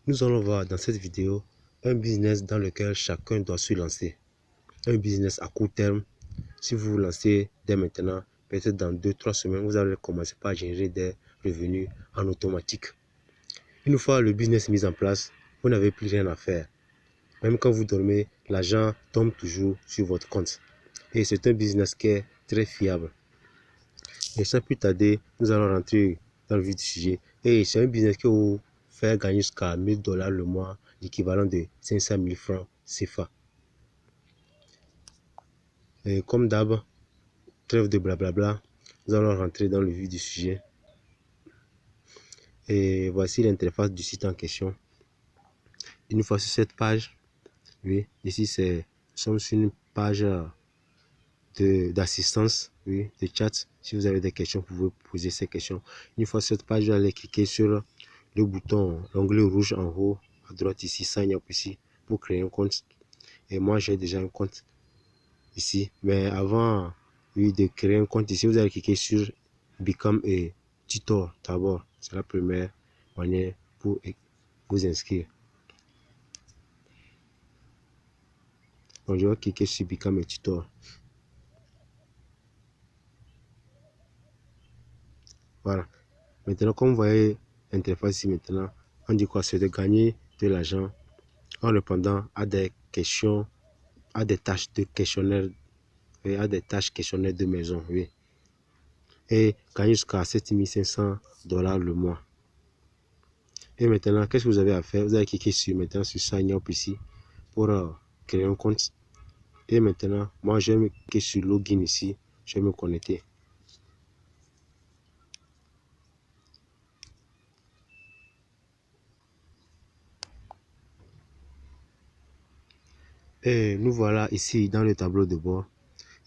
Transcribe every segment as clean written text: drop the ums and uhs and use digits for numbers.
Nous allons voir dans cette vidéo un business dans lequel chacun doit se lancer. Un business à court terme. Si vous vous lancez dès maintenant, peut-être dans 2-3 semaines, vous allez commencer par générer des revenus en automatique. Une fois le business mis en place, vous n'avez plus rien à faire. Même quand vous dormez, l'argent tombe toujours sur votre compte. Et c'est un business qui est très fiable. Et sans plus tarder, nous allons rentrer dans le vif du sujet. Et c'est un business qui vous fait gagner jusqu'à $1000 le mois, l'équivalent de 500 000 francs CFA. Et comme d'hab, trêve de blablabla, nous allons rentrer dans le vif du sujet. Et voici l'interface du site en question. Une fois sur cette page, oui, ici nous sommes sur une page d'assistance, oui, de chat. Si vous avez des questions, vous pouvez poser ces questions. Une fois sur cette page, vous allez cliquer sur le bouton, l'onglet rouge en haut, à droite ici, sign up ici, pour créer un compte. Et moi, j'ai déjà un compte ici. Mais avant, oui, de créer un compte ici, vous allez cliquer sur Become a Tutor d'abord. C'est la première manière pour vous inscrire. Donc, je vais cliquer sur Become a Tutor. Voilà. Maintenant, comme vous voyez l'interface ici maintenant, on dit quoi? C'est de gagner de l'argent en répondant à des questions, à des tâches de questionnaire, et à des tâches questionnaires de maison, oui. Et gagner jusqu'à 7500 $ le mois. Et maintenant, qu'est-ce que vous avez à faire? Vous allez cliquer sur maintenant sur Sign Up ici pour créer un compte. Et maintenant, moi, je vais me cliquer sur Login ici. Je vais me connecter. Et nous voilà ici dans le tableau de bord.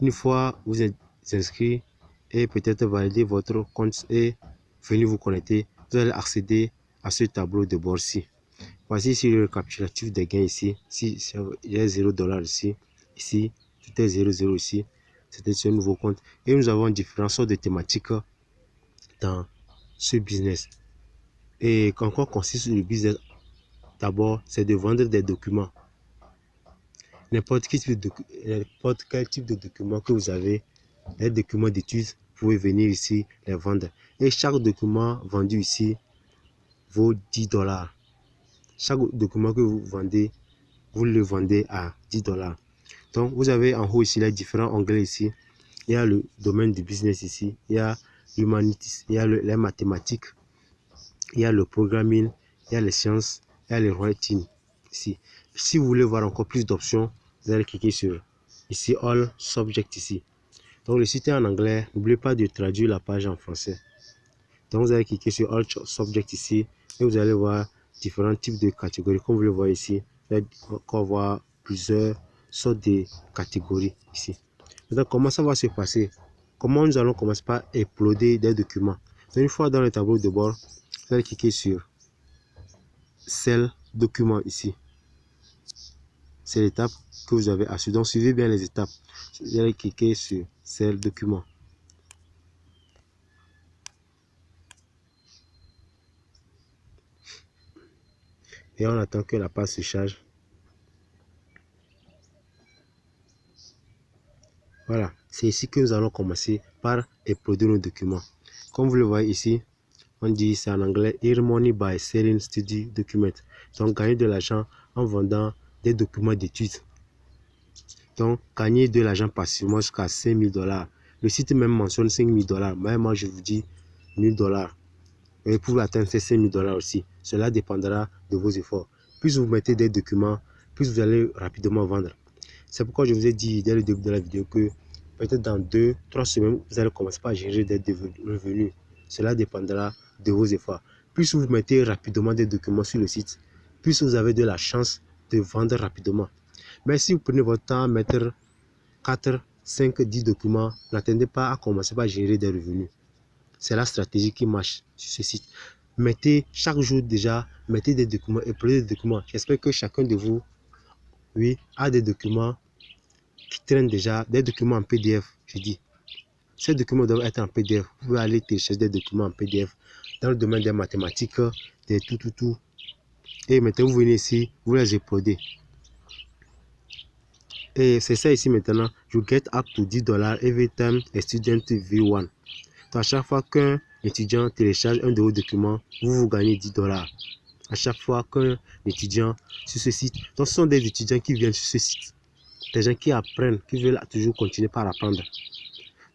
Une fois vous êtes inscrit et peut-être valider votre compte et venir vous connecter, vous allez accéder à ce tableau de bord-ci. Voici ici le récapitulatif des gains ici. Si il y a $0 ici, ici, tout est 0,0 ici. C'était sur un nouveau compte. Et nous avons différentes sortes de thématiques dans ce business. Et en quoi consiste le business? D'abord, c'est de vendre des documents. N'importe quel type de document que vous avez, les documents d'études, vous pouvez venir ici les vendre. Et chaque document vendu ici vaut $10. Chaque document que vous vendez, vous le vendez à $10. Donc, vous avez en haut ici les différents onglets ici. Il y a le domaine du business ici. Il y a l'humanities, il y a les mathématiques, il y a le programming, il y a les sciences, il y a le writing ici. Si vous voulez voir encore plus d'options, vous allez cliquer sur ici All Subject ici. Donc le site est en anglais, n'oubliez pas de traduire la page en français. Donc vous allez cliquer sur All Subject ici et vous allez voir différents types de catégories. Comme vous le voyez ici, vous allez encore voir plusieurs sortes de catégories ici. Donc comment ça va se passer? Comment nous allons commencer par uploader des documents? Donc, une fois dans le tableau de bord, vous allez cliquer sur Cell document ici. C'est l'étape que vous avez à suivre. Donc suivez bien les étapes. Vous allez cliquer sur Cell document. Et on attend que la page se charge. Voilà, c'est ici que nous allons commencer par uploader nos documents. Comme vous le voyez ici, on dit c'est en anglais Earn money by selling study documents. Donc gagner de l'argent en vendant des documents d'études. Donc gagner de l'argent passivement jusqu'à $5000. Le site même mentionne $5000, mais moi je vous dis $1000. Et pour atteindre ces $5000 aussi, cela dépendra de vos efforts. Plus vous mettez des documents, plus vous allez rapidement vendre. C'est pourquoi je vous ai dit dès le début de la vidéo que peut-être dans 2-3 semaines, vous allez commencer par générer des revenus. Cela dépendra de vos efforts. Plus vous mettez rapidement des documents sur le site, plus vous avez de la chance de vendre rapidement. Mais si vous prenez votre temps à mettre 4, 5, 10 documents, n'attendez pas à commencer par générer des revenus. C'est la stratégie qui marche sur ce site. Mettez chaque jour déjà, mettez des documents et prenez des documents. J'espère que chacun de vous, oui, a des documents qui traînent déjà, des documents en PDF, je dis. Ces documents doivent être en PDF. Vous pouvez aller télécharger des documents en PDF dans le domaine des mathématiques, des tout. Et maintenant, vous venez ici, vous les uploadez. Et c'est ça ici maintenant. You get up to $10 every time a student view one. Donc, à chaque fois qu'un étudiant télécharge un de vos documents, vous gagnez $10. À chaque fois qu'un étudiant sur ce site. Donc, ce sont des étudiants qui viennent sur ce site. Des gens qui apprennent, qui veulent toujours continuer par apprendre.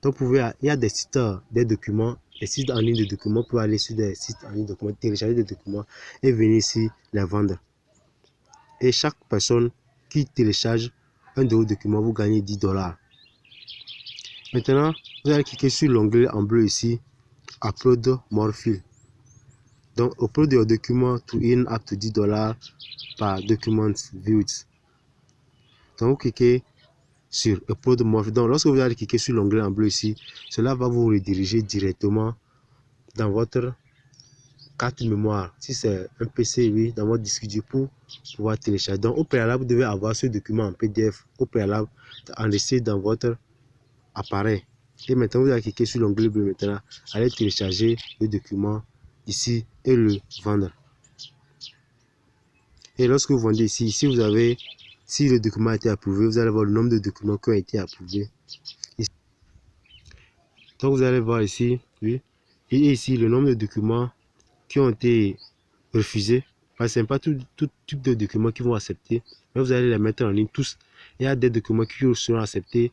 Donc, il y a des sites, des documents, des sites en ligne de documents. Vous pouvez aller sur des sites en ligne de documents, télécharger des documents et venir ici les vendre. Et chaque personne qui télécharge un de vos documents, vous gagnez $10. Maintenant, vous allez cliquer sur l'onglet en bleu ici, Upload More Files. Donc, upload your document to earn up to $10 par document viewed. Donc, vous cliquez sur Upload More Files. Donc, lorsque vous allez cliquer sur l'onglet en bleu ici, cela va vous rediriger directement dans votre carte mémoire. Si c'est un PC, oui, dans votre disque dur pour pouvoir télécharger. Donc, au préalable, vous devez avoir ce document en PDF. Au préalable, enregistré dans votre appareil. Et maintenant, vous allez cliquer sur l'onglet bleu maintenant. Allez télécharger le document ici et le vendre. Et lorsque vous vendez ici, si le document a été approuvé, vous allez voir le nombre de documents qui ont été approuvés. Ici. Donc, vous allez voir ici, oui, et ici le nombre de documents qui ont été refusés. Parce que ce n'est pas tout type de documents qui vont accepter, mais vous allez les mettre en ligne tous. Il y a des documents qui seront acceptés,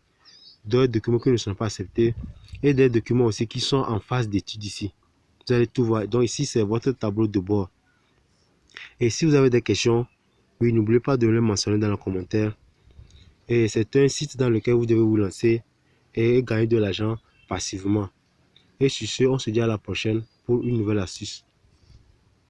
d'autres documents qui ne seront pas acceptés, et des documents aussi qui sont en phase d'étude ici. Vous allez tout voir. Donc ici, c'est votre tableau de bord. Et si vous avez des questions, oui, n'oubliez pas de les mentionner dans les commentaires. Et c'est un site dans lequel vous devez vous lancer et gagner de l'argent passivement. Et sur ce, on se dit à la prochaine pour une nouvelle astuce.